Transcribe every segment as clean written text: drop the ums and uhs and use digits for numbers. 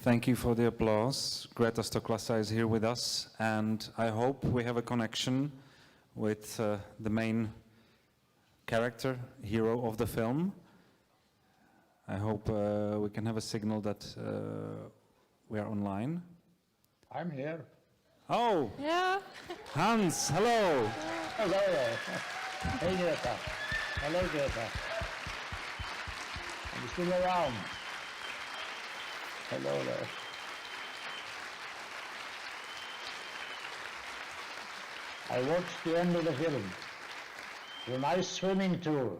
Thank you for the applause. Greta Stoklasa is here with us, and I hope we have a connection with the main character, hero of the film. I hope we can have a signal that we are online. I'm here. Oh! Yeah. Hans, hello! Hello there. Hey, Greta. Hello, Greta. I'm still around. Hello there. I watched the end of the film. It's a nice swimming tour.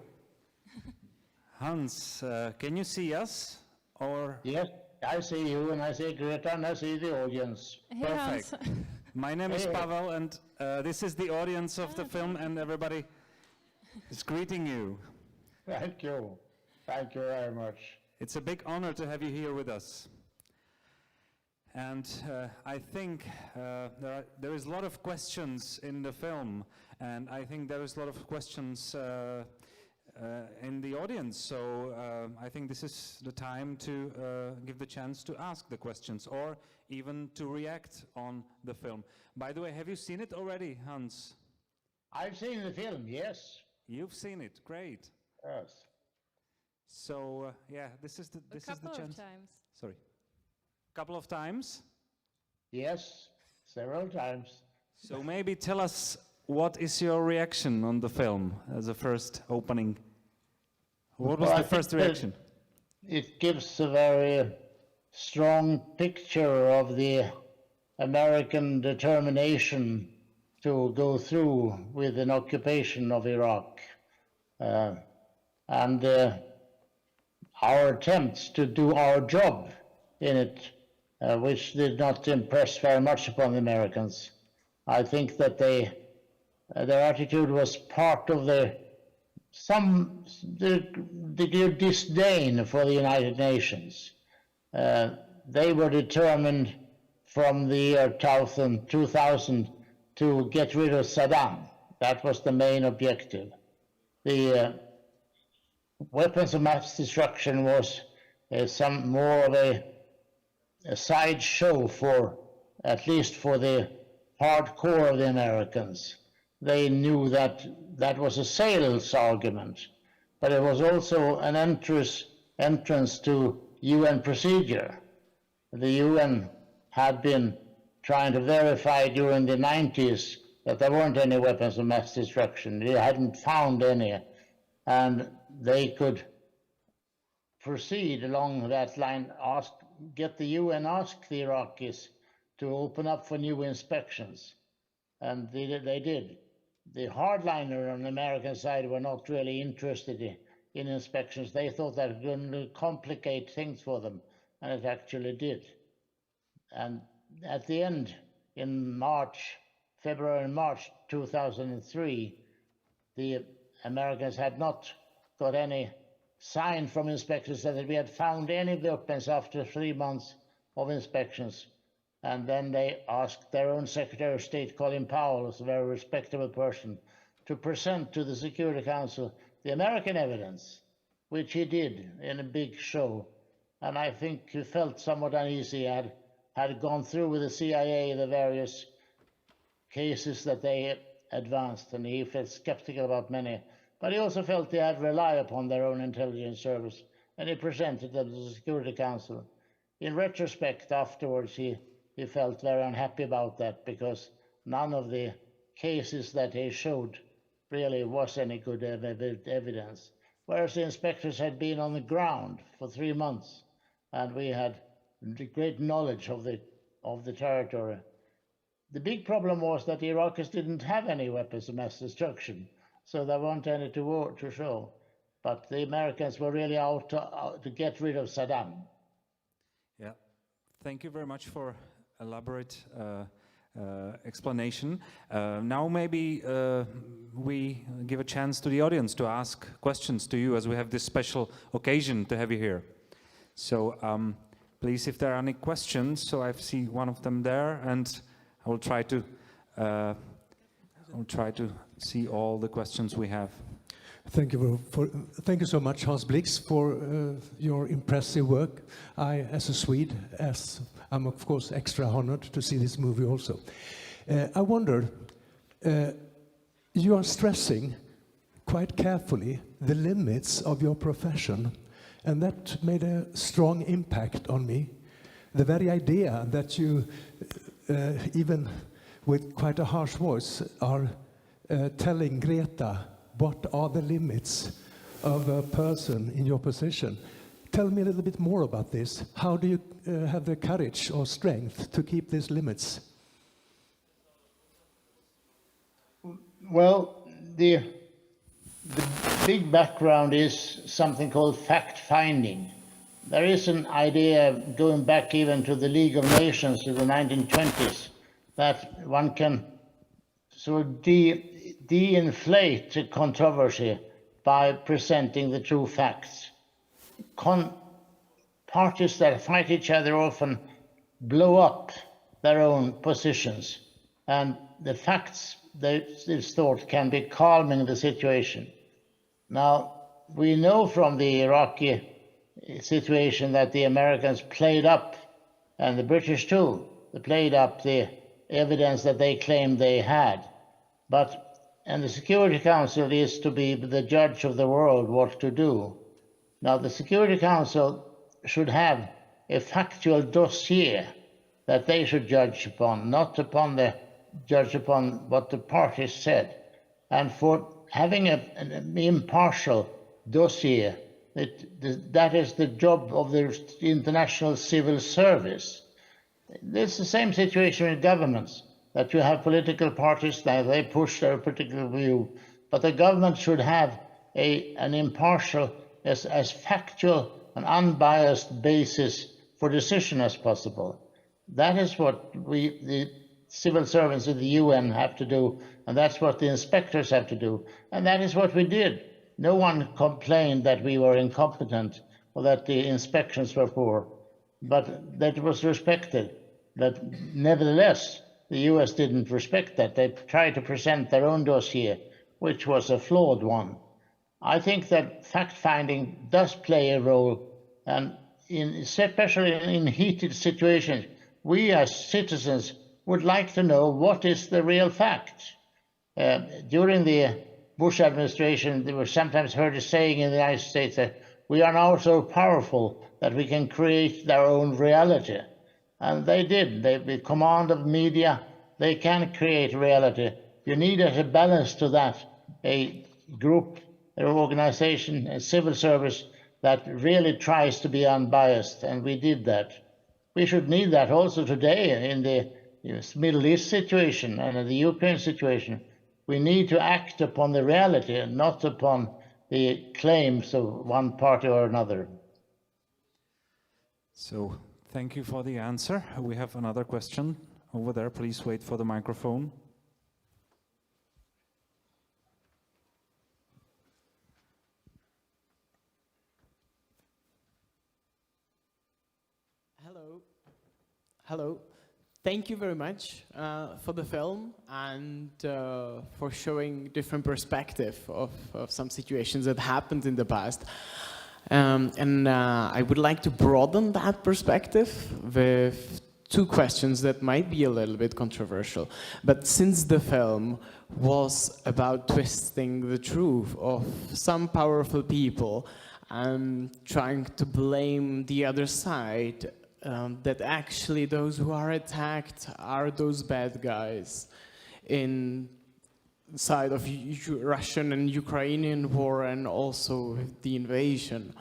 Hans, can you see us? Or Yes, I see you, and I see Greta, and I see the audience. Hey, perfect. Hans. My name is Hey. Pavel, and this is the audience of the film, and everybody is greeting you. Thank you. Thank you very much. It's a big honor to have you here with us. And I think there is a lot of questions in the film, and I think there is a lot of questions in the audience. So I think this is the time to give the chance to ask the questions or even to react on the film. By the way, have you seen it already, Hans? I've seen the film, yes. You've seen it, great. Yes. So yeah, this is the A couple chance. of times. Sorry, couple of times. Yes, several times. So maybe tell us what is your reaction on the film as a first opening. What was Well, I the first think that reaction? It gives a very strong picture of the American determination to go through with an occupation of Iraq. And our attempts to do our job in it, which did not impress very much upon the Americans. I think that their attitude was part of the degree of disdain for the United Nations. They were determined from the year 2000 to get rid of Saddam. That was the main objective. The weapons of mass destruction was some more of a sideshow for, at least for the hardcore of the Americans. They knew that that was a sales argument, but it was also an entrance to UN procedure. The UN had been trying to verify during the 90s that there weren't any weapons of mass destruction. They hadn't found any, and they could proceed along that line, get the UN ask the Iraqis to open up for new inspections, and they did. The hardliner on the American side were not really interested in inspections. They thought that it was going to complicate things for them, and it actually did. And at the end, in February and March 2003, the Americans had not got any sign from inspectors that we had found any weapons after 3 months of inspections. And then they asked their own Secretary of State, Colin Powell, who's a very respectable person, to present to the Security Council the American evidence, which he did in a big show. And I think he felt somewhat uneasy, had gone through with the CIA the various cases that they advanced, and he felt skeptical about many. But he also felt they had to rely upon their own intelligence service, and he presented them to the Security Council. In retrospect, afterwards, he felt very unhappy about that, because none of the cases that he showed really was any good evidence. Whereas the inspectors had been on the ground for 3 months, and we had great knowledge of the territory. The big problem was that the Iraqis didn't have any weapons of mass destruction, so there weren't any to show. But the Americans were really out to get rid of Saddam. Yeah, thank you very much for elaborate explanation. Now maybe we give a chance to the audience to ask questions to you, as we have this special occasion to have you here. So please, if there are any questions, so I see one of them there, and I will try to see all the questions we have. Thank you so much, Hans Blix, for your impressive work. I, as a Swede, I'm of course extra honored to see this movie also. I wonder, you are stressing quite carefully the limits of your profession, and that made a strong impact on me. The very idea that you, even with quite a harsh voice, are telling Greta what are the limits of a person in your position. Tell me a little bit more about this. How do you have the courage or strength to keep these limits? Well, the big background is something called fact-finding. There is an idea going back even to the League of Nations in the 1920s that one can sort of de-inflate controversy by presenting the true facts. Parties that fight each other often blow up their own positions, and the facts, this thought, can be calming the situation. Now, we know from the Iraqi situation that the Americans played up, and the British too, they played up the evidence that they claimed they had. And the Security Council is to be the judge of the world what to do. Now, the Security Council should have a factual dossier that they should judge upon, not judge upon what the parties said. And for having an impartial dossier, that is the job of the international civil service. It's the same situation with governments, that you have political parties that they push their particular view, but the government should have an impartial, as factual and unbiased basis for decision as possible. That is what the civil servants of the UN have to do, and that's what the inspectors have to do, and that is what we did. No one complained that we were incompetent or that the inspections were poor, but that was respected. But nevertheless, the US didn't respect that. They tried to present their own dossier, which was a flawed one. I think that fact-finding does play a role, and especially in heated situations, we as citizens would like to know what is the real fact. During the Bush administration, they were sometimes heard as saying in the United States that we are now so powerful that we can create their own reality. And they did. With command of media, they can create reality. You need as a balance to that a group, an organization, a civil service that really tries to be unbiased, and we did that. We should need that also today in the Middle East situation and in the Ukraine situation. We need to act upon the reality and not upon the claims of one party or another. So, thank you for the answer. We have another question over there. Please wait for the microphone. Hello. Hello. Thank you very much for the film and for showing different perspective of some situations that happened in the past. I would like to broaden that perspective with two questions that might be a little bit controversial. But since the film was about twisting the truth of some powerful people and trying to blame the other side, that actually those who are attacked are those bad guys inside of Russian and Ukrainian war and also the invasion.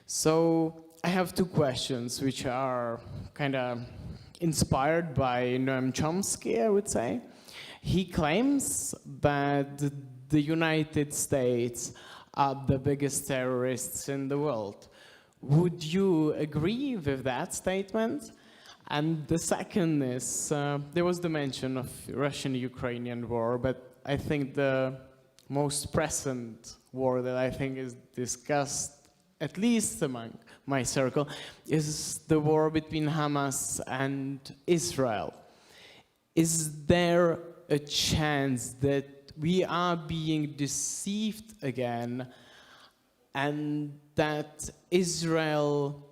So I have two questions which are kind of inspired by Noam Chomsky, I would say. He claims that the United States are the biggest terrorists in the world. Would you agree with that statement? And the second is, there was the mention of Russian-Ukrainian war, but I think the most present war that I think is discussed, at least among my circle, is the war between Hamas and Israel. Is there a chance that we are being deceived again, and that Israel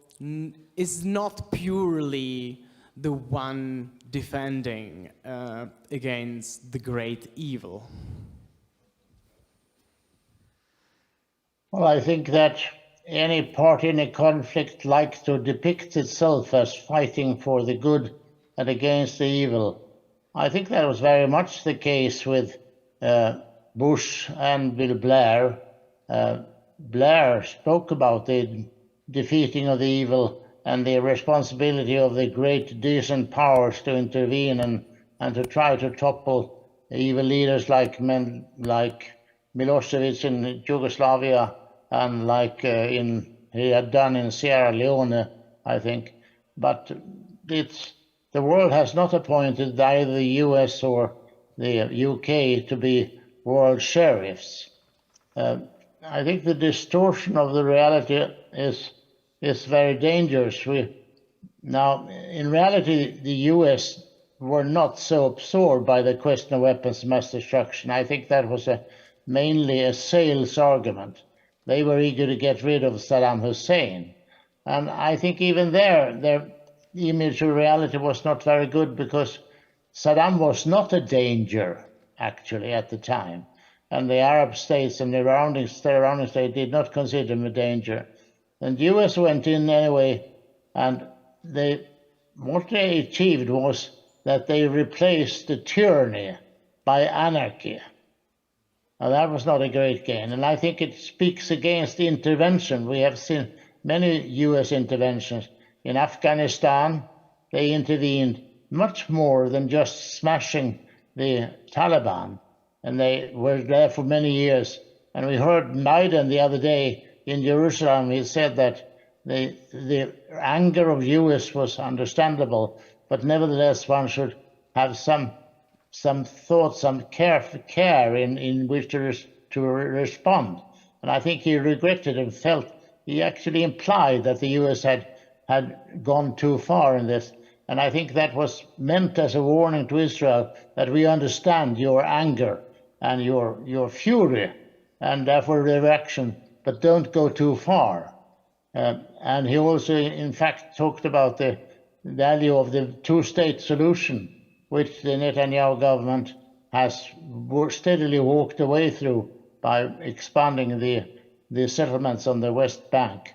is not purely the one defending against the great evil? Well, I think that any party in a conflict likes to depict itself as fighting for the good and against the evil. I think that was very much the case with Bush and Bill Blair. Blair spoke about the defeating of the evil and the responsibility of the great decent powers to intervene and to try to topple evil leaders like Milosevic in Yugoslavia and like he had done in Sierra Leone, I think. But the world has not appointed either the US or the UK to be world sheriffs. I think the distortion of the reality is very dangerous. Now, in reality, the US were not so absorbed by the question of weapons of mass destruction. I think that was mainly a sales argument. They were eager to get rid of Saddam Hussein. And I think even their image of reality was not very good, because Saddam was not a danger, actually, at the time. And the Arab states and the surrounding states did not consider him a danger. And the US went in anyway, and what they achieved was that they replaced the tyranny by anarchy. Now, that was not a great gain, and I think it speaks against the intervention. We have seen many US interventions. In Afghanistan, they intervened much more than just smashing the Taliban, and they were there for many years. And we heard Biden the other day in Jerusalem. He said that the anger of US was understandable, but nevertheless one should have some thought, some care in which to respond. And I think he regretted and felt, he actually implied that the US had gone too far in this. And I think that was meant as a warning to Israel that we understand your anger and your fury and therefore reaction, but don't go too far. And he also, in fact, talked about the value of the two-state solution, which the Netanyahu government has steadily walked away through by expanding the settlements on the West Bank.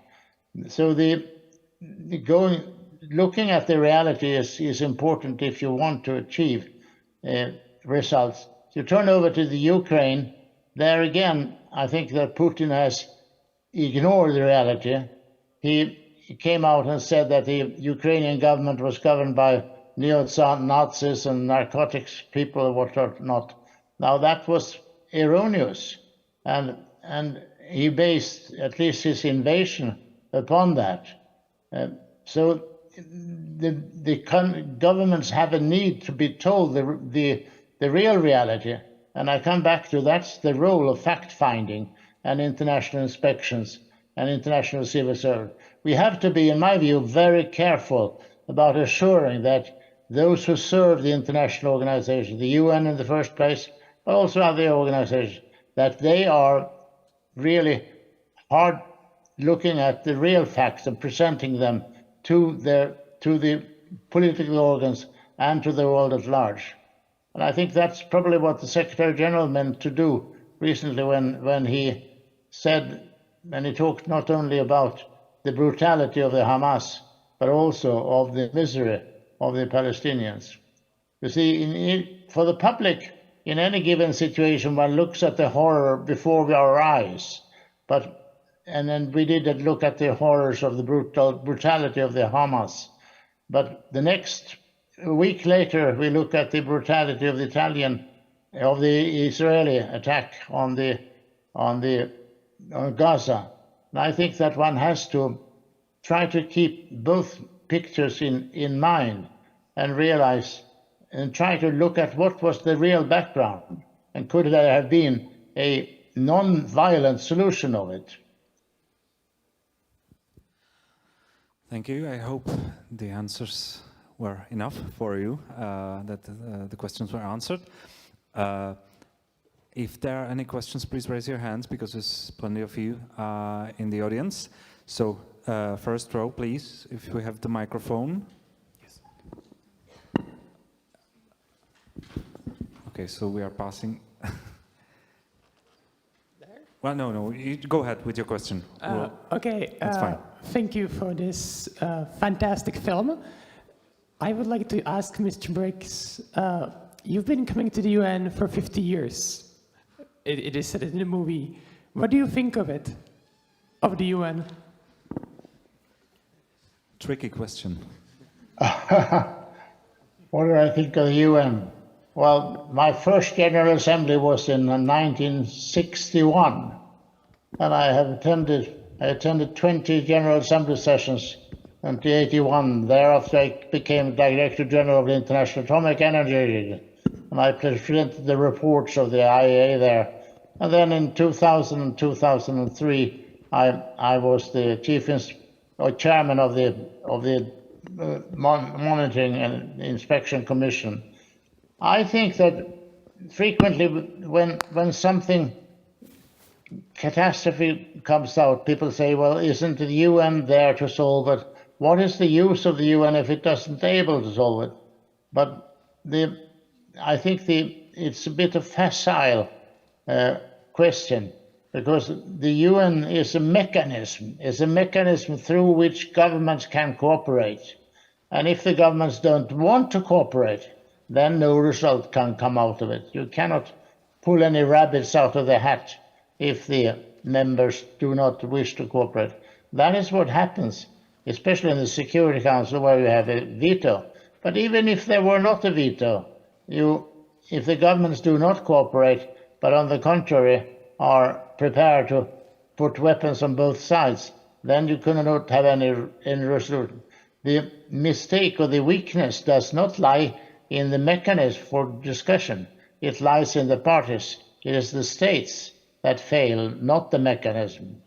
So looking at the reality is important if you want to achieve results. To turn over to the Ukraine, there again, I think that Putin has ignored the reality. He came out and said that the Ukrainian government was governed by neo-Nazis and narcotics people and whatnot. Now, that was erroneous, and he based at least his invasion upon that. So the governments have a need to be told the real reality, and I come back to that's the role of fact-finding and international inspections and international civil service. We have to be, in my view, very careful about assuring that those who serve the international organization, the UN in the first place, but also other organizations, that they are really hard looking at the real facts and presenting them to the political organs and to the world at large. And I think that's probably what the Secretary General meant to do recently when he said, and he talked not only about the brutality of the Hamas, but also of the misery of the Palestinians. You see, for the public, in any given situation, one looks at the horror before our eyes. And then we did look at the horrors of the brutality of the Hamas. But the next week later, we look at the brutality of the Israeli attack on Gaza. And I think that one has to try to keep both pictures in mind and realize and try to look at what was the real background and could there have been a non-violent solution of it. Thank you. I hope the answers were enough for you, that the questions were answered. If there are any questions, please raise your hands because there's plenty of you in the audience. So first row, please, if we have the microphone. Yes. Okay, so we are passing. Well, no, you go ahead with your question. Okay, that's fine. Thank you for this fantastic film. I would like to ask Mr. Briggs, you've been coming to the UN for 50 years. It is said in the movie. What do you think of it, of the UN? Tricky question. What do I think of the UN? Well, my first General Assembly was in 1961, and I attended 20 General Assembly sessions until 1981. Thereafter, I became Director General of the International Atomic Energy Agency, and I presented the reports of the IAEA there. And then in 2000 and 2003, I was the chairman of the Monitoring and Inspection Commission. I think that frequently when something catastrophe comes out, people say, well, isn't the UN there to solve it? What is the use of the UN if it doesn't able to solve it? But I think it's a bit of facile question, because the UN is a mechanism through which governments can cooperate. And if the governments don't want to cooperate, then no result can come out of it. You cannot pull any rabbits out of the hat if the members do not wish to cooperate. That is what happens, especially in the Security Council, where you have a veto. But even if there were not a veto, if the governments do not cooperate, but on the contrary are prepared to put weapons on both sides, then you cannot have any resolution. The mistake or the weakness does not lie in the mechanism for discussion. It lies in the parties. It is the states that fail, not the mechanism.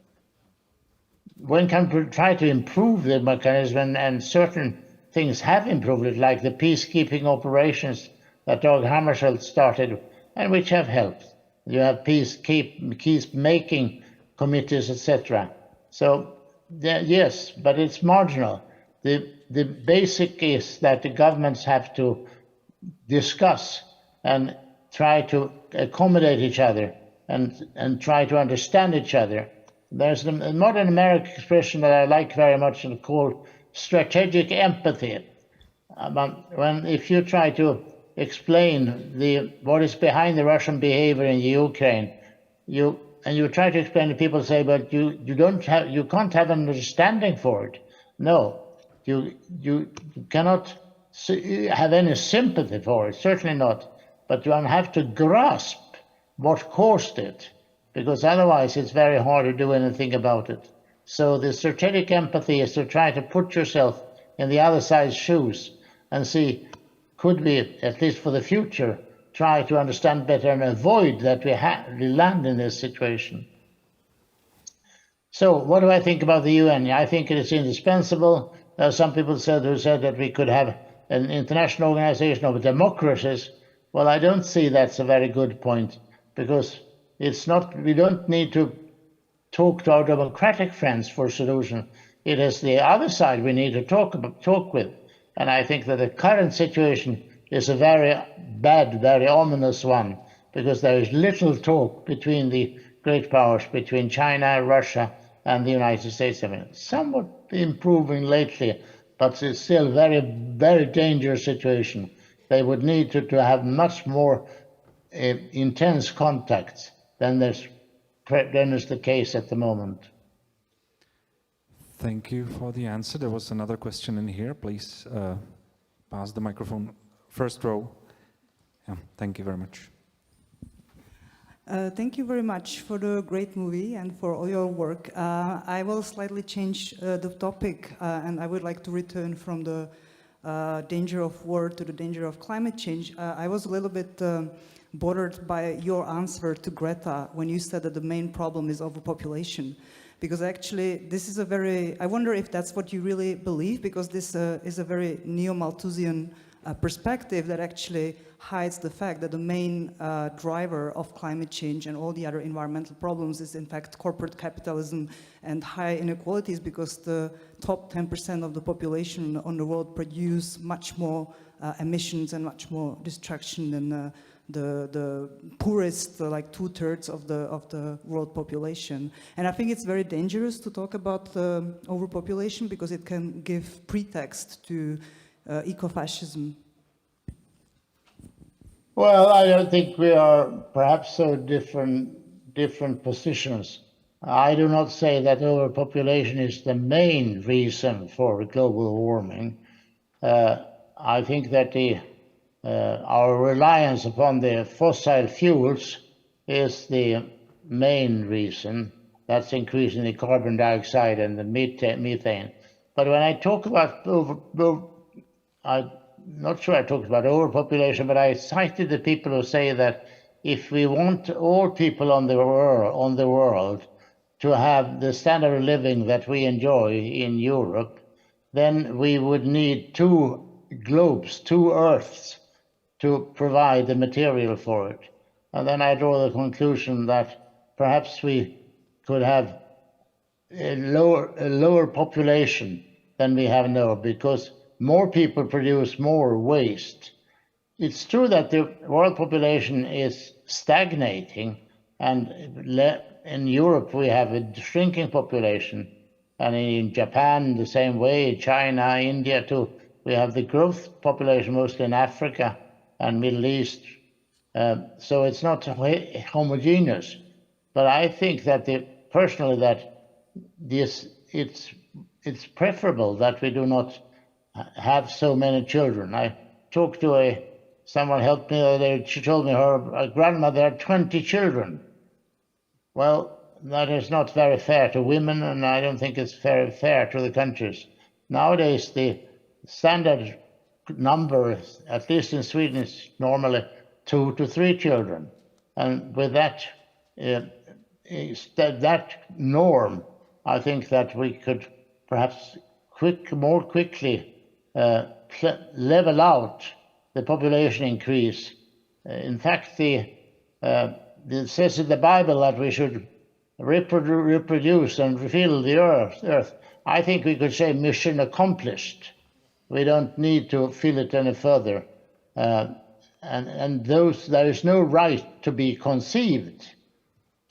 One can try to improve the mechanism, and certain things have improved it, like the peacekeeping operations that Dag Hammarskjöld started, and which have helped. You have peace-making committees, etc. So, yes, but it's marginal. The basic is that the governments have to discuss and try to accommodate each other and try to understand each other. There's a modern American expression that I like very much called strategic empathy. If you try to explain what is behind the Russian behavior in Ukraine, you try to explain to people, say, but you can't have an understanding for it. No, you cannot have any sympathy for it, certainly not. But you have to grasp what caused it, because otherwise it's very hard to do anything about it. So the strategic empathy is to try to put yourself in the other side's shoes and see, could we, at least for the future, try to understand better and avoid that we land in this situation. So what do I think about the UN? I think it is indispensable. There are some people who said that we could have an international organization of democracies. Well, I don't see that's a very good point, because we don't need to talk to our democratic friends for a solution. It is the other side we need to talk with. And I think that the current situation is a very bad, very ominous one, because there is little talk between the great powers, between China, Russia, and the United States. I mean, somewhat improving lately, but it's still a very, very dangerous situation. They would need to have much more intense contacts than is the case at the moment. Thank you for the answer. There was another question in here. Please pass the microphone. First row. Yeah, thank you very much. Thank you very much for the great movie and for all your work. I will slightly change the topic, and I would like to return from the danger of war to the danger of climate change. I was a little bit bothered by your answer to Greta when you said that the main problem is overpopulation. Because actually, this is I wonder if that's what you really believe, because this is a very neo-Malthusian perspective that actually hides the fact that the main driver of climate change and all the other environmental problems is in fact corporate capitalism and high inequalities, because the top 10% of the population on the world produce much more emissions and much more destruction than the poorest, like 2/3 of the world population. And I think it's very dangerous to talk about overpopulation, because it can give pretext to ecofascism. Well, I don't think we are perhaps so different positions. I do not say that overpopulation is the main reason for global warming. I think that our reliance upon the fossil fuels is the main reason. That's increasing the carbon dioxide and the methane. But when I talk about I'm not sure I talked about overpopulation, but I cited the people who say that if we want all people on the world to have the standard of living that we enjoy in Europe, then we would need 2 globes, 2 Earths, to provide the material for it. And then I draw the conclusion that perhaps we could have a lower population than we have now, because more people produce more waste. It's true that the world population is stagnating, and in Europe we have a shrinking population, and in Japan the same way, China, India too. We have the growth population mostly in Africa and Middle East, so it's not homogeneous. But I think that personally that it's preferable that we do not have so many children. I talked to someone helped me the other day. She told me her grandmother had 20 children. Well, that is not very fair to women, and I don't think it's very fair to the countries. Nowadays, the standard number, at least in Sweden, is normally 2 to 3 children. And with that norm, I think that we could perhaps more quickly level out the population increase. In fact, it says in the Bible that we should reproduce and refill the earth. I think we could say mission accomplished. We don't need to fill it any further. And there is no right to be conceived.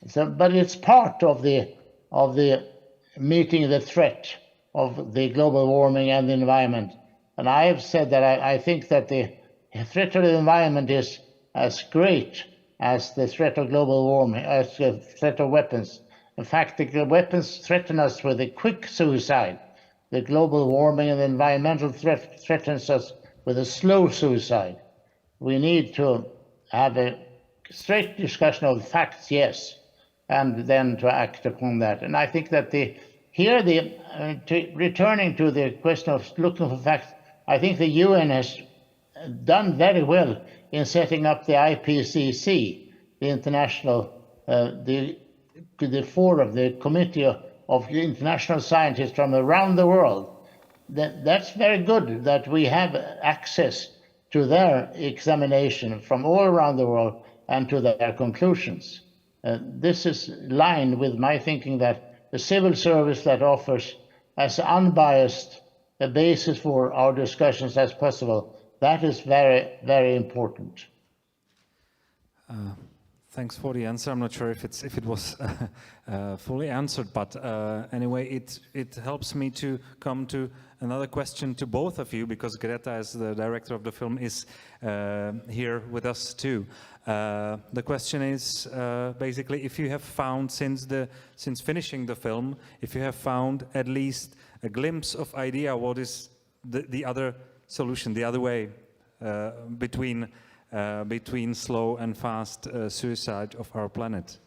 So, but it's part of the meeting the threat of the global warming and the environment. And I have said that I think that the threat to the environment is as great as the threat of global warming, as the threat of weapons. In fact, the weapons threaten us with a quick suicide. The global warming and the environmental threat threatens us with a slow suicide. We need to have a straight discussion of facts, yes, and then to act upon that. And I think that returning to the question of looking for facts, I think the UN has done very well in setting up the IPCC, the international, the forum, the committee of international scientists from around the world. That's very good that we have access to their examination from all around the world and to their conclusions. This is in line with my thinking that the civil service that offers as unbiased a basis for our discussions as possible, that is very, very important. Thanks for the answer. I'm not sure if it was fully answered, but anyway, it helps me to come to another question to both of you, because Greta, as the director of the film, is here with us too. The question is basically, if you have found since finishing the film, if you have found at least a glimpse of idea what is the other solution, the other way between slow and fast suicide of our planet.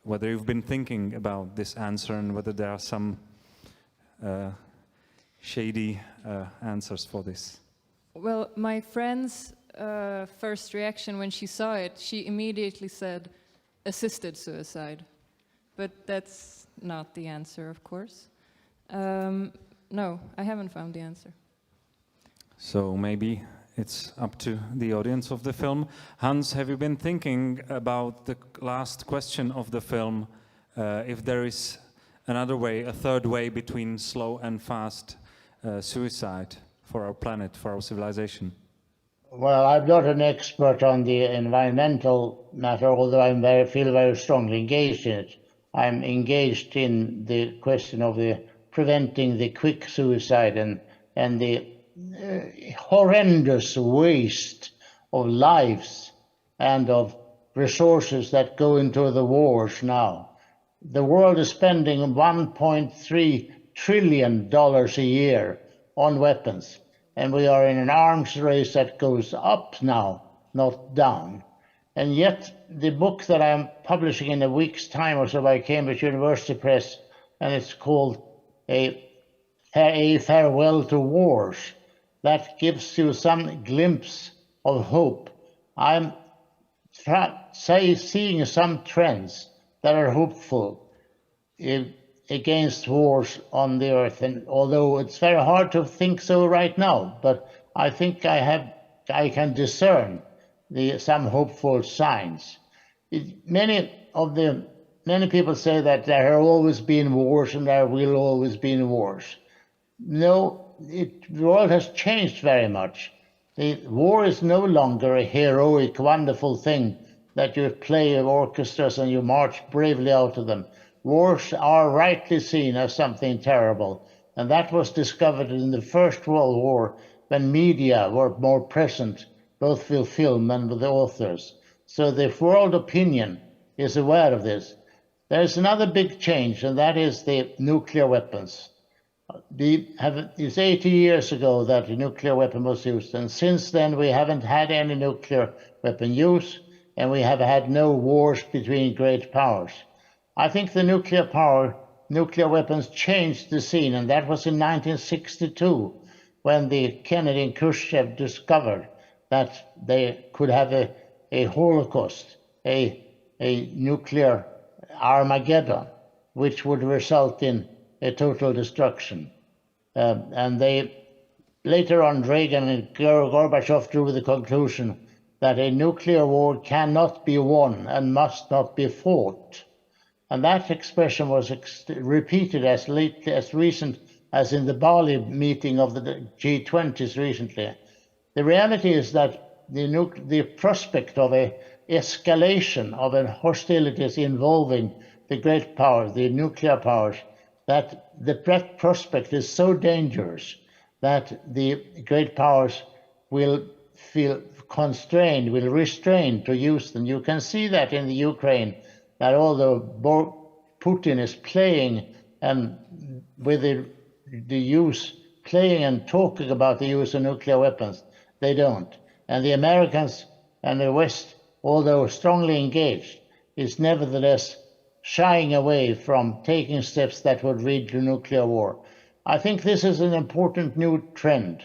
Whether you've been thinking about this answer and whether there are some shady answers for this. Well, my friend's first reaction when she saw it, she immediately said assisted suicide. But that's not the answer, of course. No, I haven't found the answer. So maybe it's up to the audience of the film. Hans, have you been thinking about the last question of the film, if there is another way, a third way between slow and fast suicide for our planet, for our civilization? Well, I'm not an expert on the environmental matter, although I feel very strongly engaged in it. I'm engaged in the question of preventing the quick suicide and the horrendous waste of lives and of resources that go into the wars now. The world is spending $1.3 trillion a year on weapons, and we are in an arms race that goes up now, not down. And yet, the book that I'm publishing in a week's time or so by Cambridge University Press, and it's called A Farewell to Wars, that gives you some glimpse of hope. I'm seeing some trends that are hopeful against wars on the earth, and although it's very hard to think so right now, but I think I can discern some hopeful signs. Many people say that there have always been wars and there will always be wars. No, the world has changed very much. The war is no longer a heroic, wonderful thing that you play in orchestras and you march bravely out of them. Wars are rightly seen as something terrible, and that was discovered in the First World War when media were more present, both with film and with the authors. So the world opinion is aware of this. There's another big change, and that is the nuclear weapons. It's 80 years ago that the nuclear weapon was used, and since then we haven't had any nuclear weapon use, and we have had no wars between great powers. I think the nuclear weapons changed the scene, and that was in 1962 when the Kennedy and Khrushchev discovered that they could have a Holocaust, a nuclear Armageddon, which would result in a total destruction. And they, later on, Reagan and Gorbachev drew the conclusion that a nuclear war cannot be won and must not be fought. And that expression was repeated as recent as in the Bali meeting of the G20s recently. The reality is that the prospect of an escalation of hostilities involving the great powers, the nuclear powers, that the prospect is so dangerous that the great powers will feel constrained, will restrain to use them. You can see that in the Ukraine, that although Putin is playing with the use, playing and talking about the use of nuclear weapons, they don't. And the Americans and the West, although strongly engaged, is nevertheless shying away from taking steps that would lead to nuclear war. I think this is an important new trend,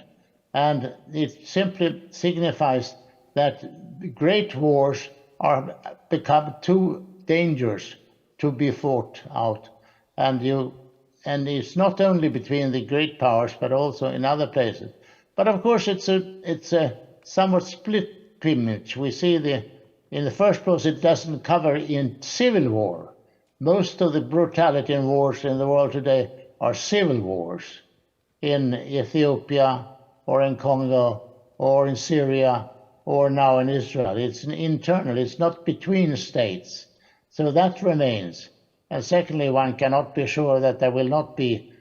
and it simply signifies that great wars are become too dangerous to be fought out, and it's not only between the great powers but also in other places. But of course, it's a somewhat split image. We see in the first place, it doesn't cover in civil war. Most of the brutality in wars in the world today are civil wars in Ethiopia or in Congo or in Syria or now in Israel. It's internal, it's not between states. So that remains. And secondly, one cannot be sure that there will not be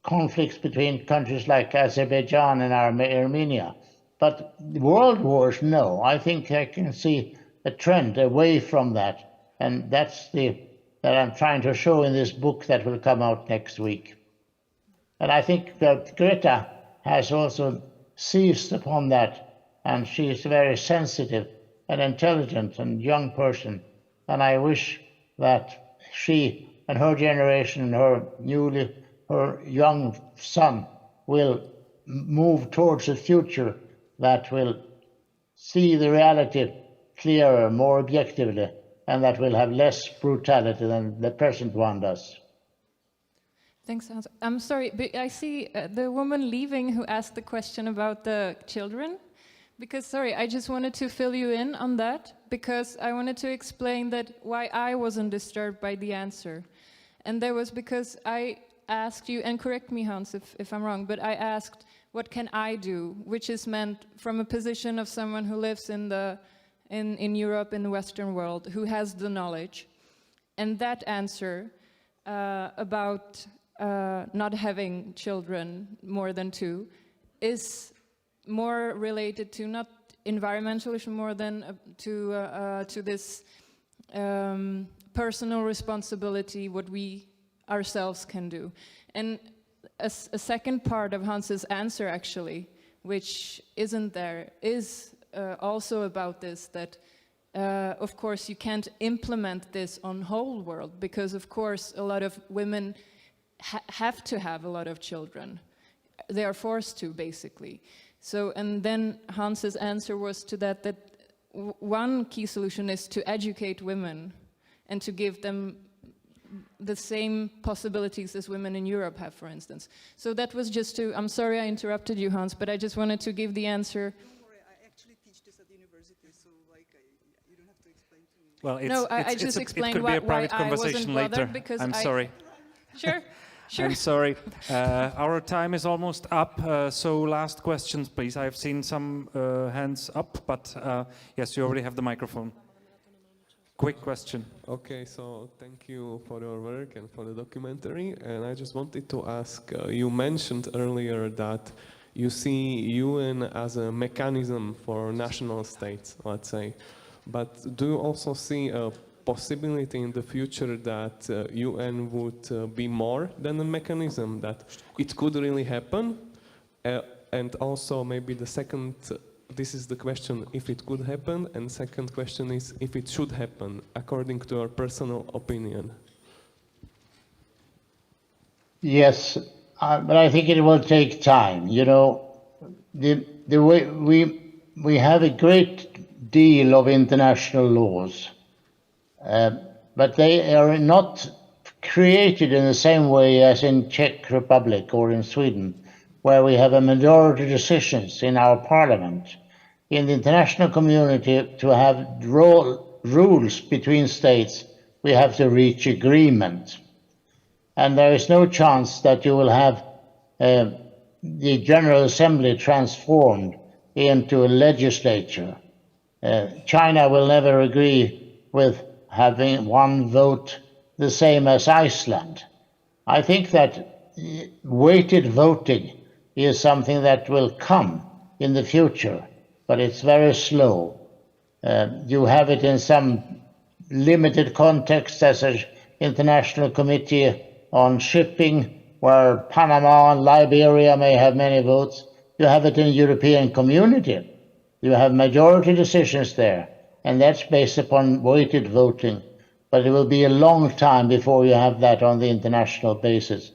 conflicts between countries like Azerbaijan and Armenia. But world wars, no. I think I can see a trend away from that. And that's that I'm trying to show in this book that will come out next week. And I think that Greta has also seized upon that, and she is a very sensitive and intelligent and young person. And I wish that she and her generation and her young son will move towards a future that will see the reality clearer, more objectively, and that will have less brutality than the present one does. Thanks, Hans. I'm sorry, but I see the woman leaving who asked the question about the children. Because, sorry, I just wanted to fill you in on that, because I wanted to explain that why I wasn't disturbed by the answer. And that was because I asked you, and correct me, Hans, if I'm wrong, but I asked, what can I do? Which is meant from a position of someone who lives in Europe, in the Western world, who has the knowledge. And that answer about not having children more than 2 is more related to not environmental issue, more than to this personal responsibility, what we ourselves can do. And a second part of Hans's answer, actually, which isn't there, is also about this, that of course you can't implement this on whole world, because of course a lot of women have to have a lot of children. They are forced to, basically. So, and then Hans's answer was to that one key solution is to educate women and to give them the same possibilities as women in Europe have, for instance. So that was just to, I'm sorry I interrupted you, Hans, but I just wanted to give the answer. Don't worry, I actually teach this at the university, so like, you don't have to explain to me. Well, No, I just explained it could be a why private I wasn't conversation bothered, later. because I'm sorry. Sure, sure. I'm sorry. Our time is almost up, so last questions, please. I've seen some hands up, but yes, you already have the microphone. Quick question. Okay, so thank you for your work and for the documentary. And I just wanted to ask, you mentioned earlier that you see UN as a mechanism for national states, let's say. But do you also see a possibility in the future that UN would be more than a mechanism, that it could really happen? And also maybe the second, this is the question, if it could happen, and second question is if it should happen, according to your personal opinion. Yes, but I think it will take time. You know, the way we have a great deal of international laws, but they are not created in the same way as in Czech Republic or in Sweden, where we have a majority decisions in our parliament. In the international community, to have rules between states, we have to reach agreement. And there is no chance that you will have the General Assembly transformed into a legislature. China will never agree with having one vote the same as Iceland. I think that weighted voting is something that will come in the future, but it's very slow. You have it in some limited context as an international committee on shipping, where Panama and Liberia may have many votes. You have it in the European community. You have majority decisions there, and that's based upon weighted voting. But it will be a long time before you have that on the international basis.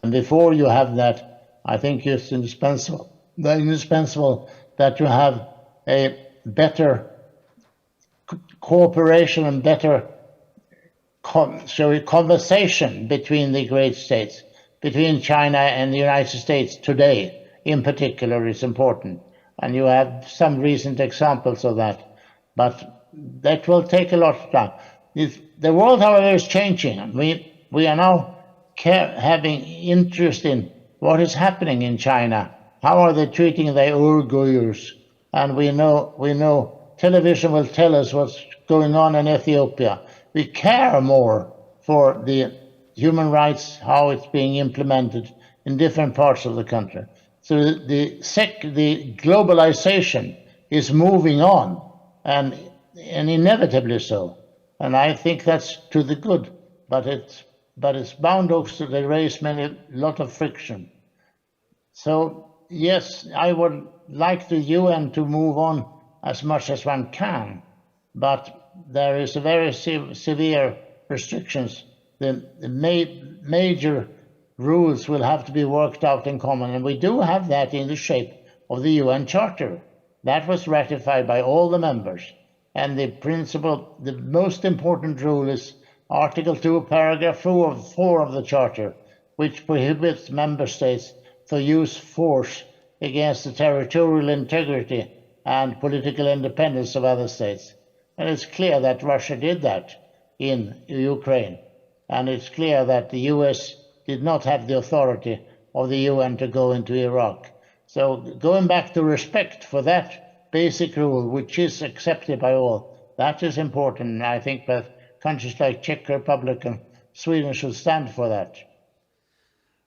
And before you have that, I think it's indispensable that you have a better cooperation and better conversation between the great states, between China and the United States today in particular is important. And you have some recent examples of that, but that will take a lot of time. The world, however, is changing. We are now having interest in what is happening in China. How are they treating the Uyghurs? And we know television will tell us what's going on in Ethiopia. We care more for the human rights, how it's being implemented in different parts of the country. So the globalization is moving on, and inevitably so. And I think that's to the good, but it's bound also to raise lot of friction. So yes, I would like the UN to move on as much as one can, but there is a very severe restrictions. The major rules will have to be worked out in common, and we do have that in the shape of the UN Charter. That was ratified by all the members. And the most important rule is Article 2, Paragraph 4 of the Charter, which prohibits member states to use force against the territorial integrity and political independence of other states. And it's clear that Russia did that in Ukraine. And it's clear that the US did not have the authority of the UN to go into Iraq. So going back to respect for that basic rule, which is accepted by all, that is important. And I think that countries like Czech Republic and Sweden should stand for that.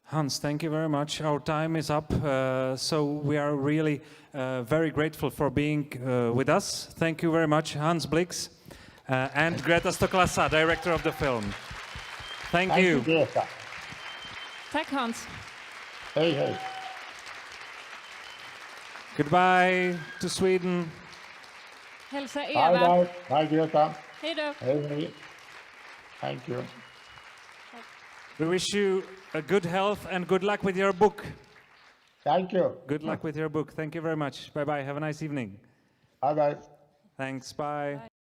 Hans, thank you very much. Our time is up, so we are really very grateful for being with us. Thank you very much, Hans Blix and Greta Stoklasa, director of the film. Thank you. Greta. Tack Hans. Hey, hey. Goodbye to Sweden. Hälsa Bye, Eva. bye. Bye, Greta. Hej då. Hey, hey. Thank you. We wish you a good health and good luck with your book. Thank you. Good luck with your book. Thank you very much. Bye-bye. Have a nice evening. Bye-bye. Thanks. Bye.